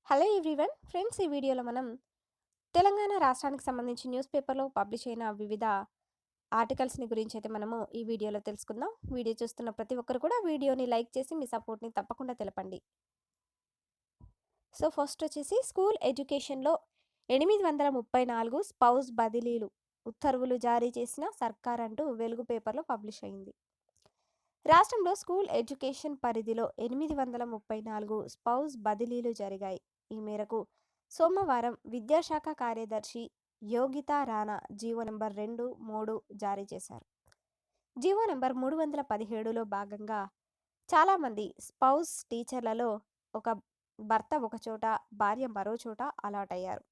Hello everyone friends, ఈ వీడియోలో మనం తెలంగాణ రాష్ట్రానికి సంబంధించి న్యూస్ పేపర్లో పబ్లిష్ అయిన వివిధ ఆర్టికల్స్ని గురించి అయితే మనము ఈ వీడియోలో తెలుసుకుందాం. వీడియో చూస్తున్న ప్రతి ఒక్కరు కూడా వీడియోని లైక్ చేసి మీ సపోర్ట్ని తప్పకుండా తెలపండి. సో ఫస్ట్ వచ్చేసి స్కూల్ ఎడ్యుకేషన్లో 834 స్పౌస్ బదిలీలు ఉత్తర్వులు జారీ చేసిన సర్కార్ అంటూ వెలుగు పేపర్లో పబ్లిష్ అయింది. రాష్ట్రంలో స్కూల్ ఎడ్యుకేషన్ పరిధిలో 834 స్పౌస్ బదిలీలు జరిగాయి. ఈ మేరకు సోమవారం విద్యాశాఖ కార్యదర్శి యోగితా రాణా జీవో నెంబర్ 2, 3 జారీ చేశారు. జీవో నెంబర్ 317లో భాగంగా చాలామంది స్పౌస్ టీచర్లలో ఒక భర్త ఒకచోట, భార్య మరో చోట అలాట్ అయ్యారు.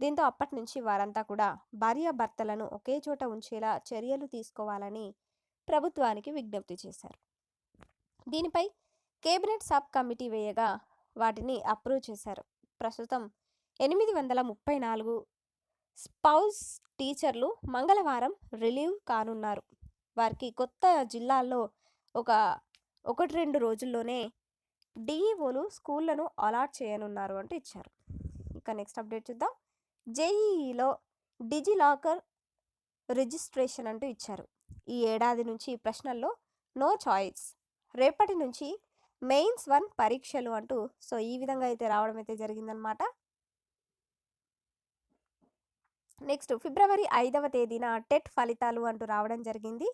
దీంతో అప్పటి నుంచి వారంతా కూడా భార్యాభర్తలను ఒకే చోట ఉంచేలా చర్యలు తీసుకోవాలని ప్రభుత్వానికి విజ్ఞప్తి చేశారు. దీనిపై కేబినెట్ సబ్ కమిటీ వేయగా వాటిని అప్రూవ్ చేశారు. ప్రస్తుతం 834 స్పౌస్ టీచర్లు మంగళవారం రిలీవ్ కానున్నారు. వారికి కొత్త జిల్లాల్లో ఒకటి రెండు రోజుల్లోనే డిఈఓలు స్కూళ్లను అలాట్ చేయనున్నారు అంటూ ఇచ్చారు. ఇక నెక్స్ట్ అప్డేట్ చూద్దాం. జేఈఈలో డిజిలాకర్ రిజిస్ట్రేషన్ అంటూ ఇచ్చారు. ఈ ఏడాది నుంచి ప్రశ్నల్లో నో చాయిస్, రేపటి నుంచి మెయిన్స్ 1 పరీక్షలు అంటూ ఈ విధంగా అయితే రావడం అయితే జరిగిందనమాట. నెక్స్ట్ ఫిబ్రవరి 5వ తేదీన టెట్ ఫలితాలు అంటూ రావడం జరిగింది.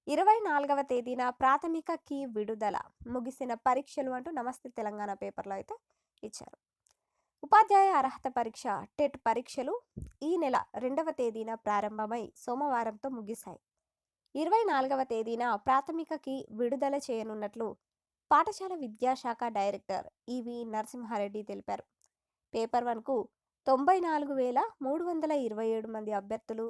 24వ తేదీన ప్రాథమిక కీ విడుదల, ముగిసిన పరీక్షలు అంటూ నమస్తే తెలంగాణ పేపర్లో అయితే ఇచ్చారు. ఉపాధ్యాయ అర్హత పరీక్ష టెట్ పరీక్షలు ఈ నెల 2వ తేదీన ప్రారంభమై సోమవారంతో ముగిశాయి. 24వ తేదీన ప్రాథమికకి విడుదల చేయనున్నట్లు పాఠశాల విద్యాశాఖ డైరెక్టర్ ఈవి నరసింహారెడ్డి తెలిపారు. పేపర్ 1కు 94,327 మంది అభ్యర్థులు,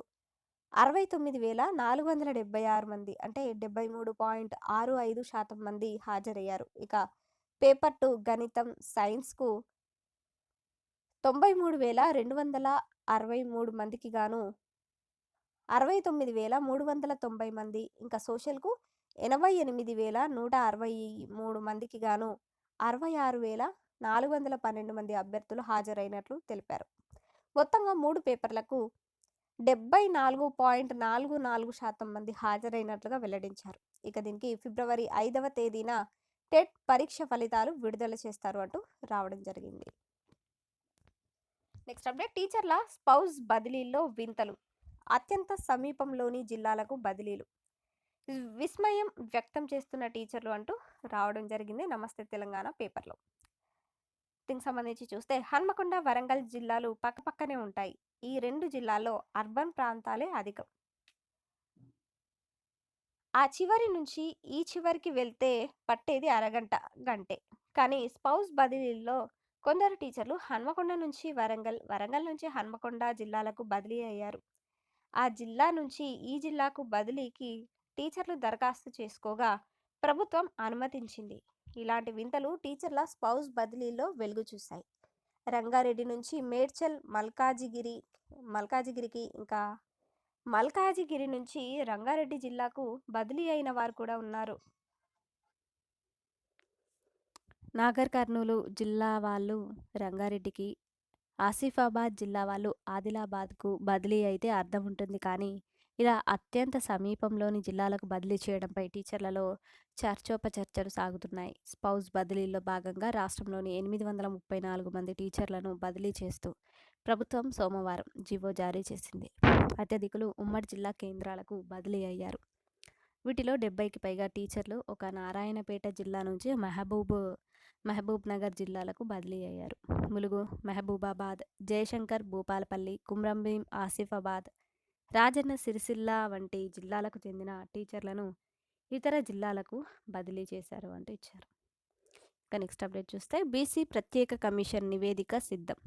69,476 మంది అంటే 73.65% మంది హాజరయ్యారు. ఇక పేపర్ 2 గణితం సైన్స్కు 93,263 మందికి గాను 69,390 మంది, ఇంకా సోషల్కు 88,163 మందికి గాను 66,412 మంది అభ్యర్థులు హాజరైనట్లు తెలిపారు. మొత్తంగా 3 పేపర్లకు 74.44% మంది హాజరైనట్లుగా వెల్లడించారు. ఇక దీనికి ఫిబ్రవరి 5వ తేదీన టెట్ పరీక్ష ఫలితాలు విడుదల చేస్తారు అంటూ రావడం జరిగింది. నెక్స్ట్ అప్డేట్, టీచర్ల స్పౌస్ బదిలీల్లో వింతలు, అత్యంత సమీపంలోని జిల్లాలకు బదిలీలు, విస్మయం వ్యక్తం చేస్తున్న టీచర్లు అంటూ రావడం జరిగింది నమస్తే తెలంగాణ పేపర్లో. దీనికి సంబంధించి చూస్తే హన్మకొండ, వరంగల్ జిల్లాలు పక్కపక్కనే ఉంటాయి. ఈ 2 జిల్లాల్లో అర్బన్ ప్రాంతాలే అధికం. ఆ చివరి నుంచి ఈ చివరికి వెళ్తే పట్టేది అరగంట, గంటే. కానీ స్పౌస్ బదిలీల్లో కొందరు టీచర్లు హన్మకొండ నుంచి వరంగల్, వరంగల్ నుంచి హన్మకొండ జిల్లాలకు బదిలీ అయ్యారు. ఆ జిల్లా నుంచి ఈ జిల్లాకు బదిలీకి టీచర్లు దరఖాస్తు చేసుకోగా ప్రభుత్వం అనుమతించింది. ఇలాంటి వింతలు టీచర్ల స్పౌస్ బదిలీలో వెలుగు చూశాయి. రంగారెడ్డి నుంచి మేడ్చల్, మల్కాజిగిరికి, ఇంకా మల్కాజిగిరి నుంచి రంగారెడ్డి జిల్లాకు బదిలీ అయిన వారు కూడా ఉన్నారు. నాగర్ కర్నూలు జిల్లా వాళ్ళు రంగారెడ్డికి, ఆసిఫాబాద్ జిల్లా వాళ్ళు ఆదిలాబాద్కు బదిలీ అయితే అర్థం ఉంటుంది. కానీ ఇలా అత్యంత సమీపంలోని జిల్లాలకు బదిలీ చేయడంపై టీచర్లలో చర్చోపచర్చలు సాగుతున్నాయి. స్పౌస్ బదిలీల్లో భాగంగా రాష్ట్రంలోని 834 మంది టీచర్లను బదిలీ చేస్తూ ప్రభుత్వం సోమవారం జీవో జారీ చేసింది. అత్యధికులు ఉమ్మడి జిల్లా కేంద్రాలకు బదిలీ అయ్యారు. వీటిలో 70కి పైగా టీచర్లు ఒక నారాయణపేట జిల్లా నుంచి మహబూబ్ నగర్ జిల్లాలకు బదిలీ అయ్యారు. ములుగు, మహబూబాబాద్, జయశంకర్, భూపాలపల్లి, కుమ్రంభీం, ఆసిఫాబాద్, రాజన్న సిరిసిల్ల వంటి జిల్లాలకు చెందిన టీచర్లను ఇతర జిల్లాలకు బదిలీ చేశారు అంటూ ఇచ్చారు. ఇక నెక్స్ట్ అప్డేట్ చూస్తే బీసీ ప్రత్యేక కమిషన్ నివేదిక సిద్ధం,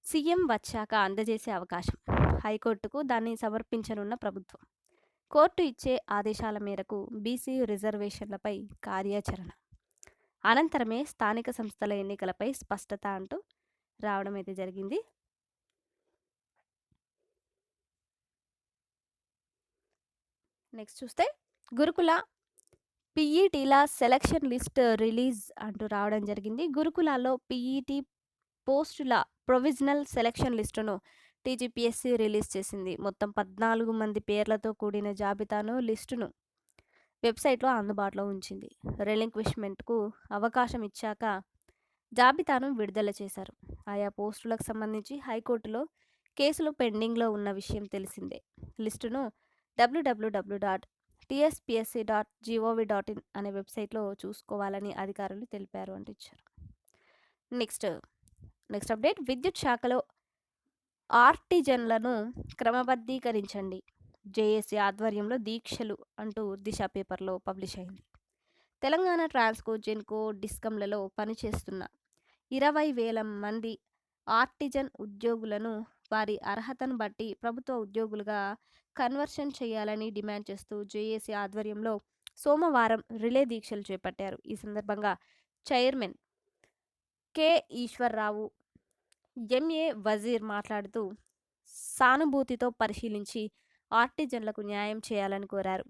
సీఎం వచ్చాక అందజేసే అవకాశం, హైకోర్టుకు దాన్ని సమర్పించనున్న ప్రభుత్వం, కోర్టు ఇచ్చే ఆదేశాల మేరకు బీసీ రిజర్వేషన్లపై కార్యాచరణ, అనంతరమే స్థానిక సంస్థల ఎన్నికలపై స్పష్టత అంటూ రావడం అయితే జరిగింది. నెక్స్ట్ చూస్తే గురుకుల పీఈటీల సెలక్షన్ లిస్ట్ రిలీజ్ అంటూ రావడం జరిగింది. గురుకులాల్లో పీఈటీ పోస్టుల ప్రొవిజనల్ సెలక్షన్ లిస్టును టీజీపీఎస్సీ రిలీజ్ చేసింది. మొత్తం 14 మంది పేర్లతో కూడిన జాబితాను లిస్టును వెబ్సైట్లో అందుబాటులో ఉంచింది. రిలింక్విష్మెంట్కు అవకాశం ఇచ్చాక జాబితాను విడుదల చేశారు. ఆయా పోస్టులకు సంబంధించి హైకోర్టులో కేసులు పెండింగ్లో ఉన్న విషయం తెలిసిందే. లిస్టును www.tspsc.gov.in అనే వెబ్సైట్లో చూసుకోవాలని అధికారులు తెలిపారు అంటూ ఇచ్చారు. నెక్స్ట్ అప్డేట్, విద్యుత్ శాఖలో ఆర్టిజన్లను క్రమబద్ధీకరించండి, జేఏసీ ఆధ్వర్యంలో దీక్షలు అంటూ దిశ పేపర్లో పబ్లిష్ అయింది. తెలంగాణ ట్రాన్స్కో, జెన్కో, డిస్కంలలో పనిచేస్తున్న 20,000 మంది ఆర్టిజన్ ఉద్యోగులను వారి అర్హతను బట్టి ప్రభుత్వ ఉద్యోగులుగా కన్వర్షన్ చేయాలని డిమాండ్ చేస్తూ జేఏసీ ఆధ్వర్యంలో సోమవారం రిలే దీక్షలు చేపట్టారు. ఈ సందర్భంగా chairman K Eswar Rao, MA Wazir మాట్లాడుతూ సానుభూతితో పరిశీలించి ఆర్టిజన్లకు న్యాయం చేయాలని కోరారు.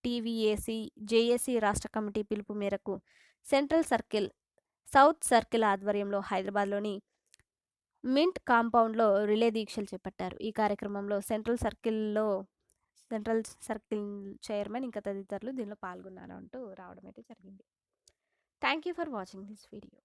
టీవీఏసీ, జేఏసీ రాష్ట్ర కమిటీ పిలుపు మేరకు సౌత్ సర్కిల్ ఆధ్వర్యంలో హైదరాబాద్లోని మింట్ కాంపౌండ్లో రిలే దీక్షలు చేపట్టారు. ఈ కార్యక్రమంలో సెంట్రల్ సర్కిల్ చైర్మన్ ఇంకా తదితరులు దీనిలో పాల్గొన్నారు అంటూ రావడం అయితే జరిగింది. Thank you for watching this video.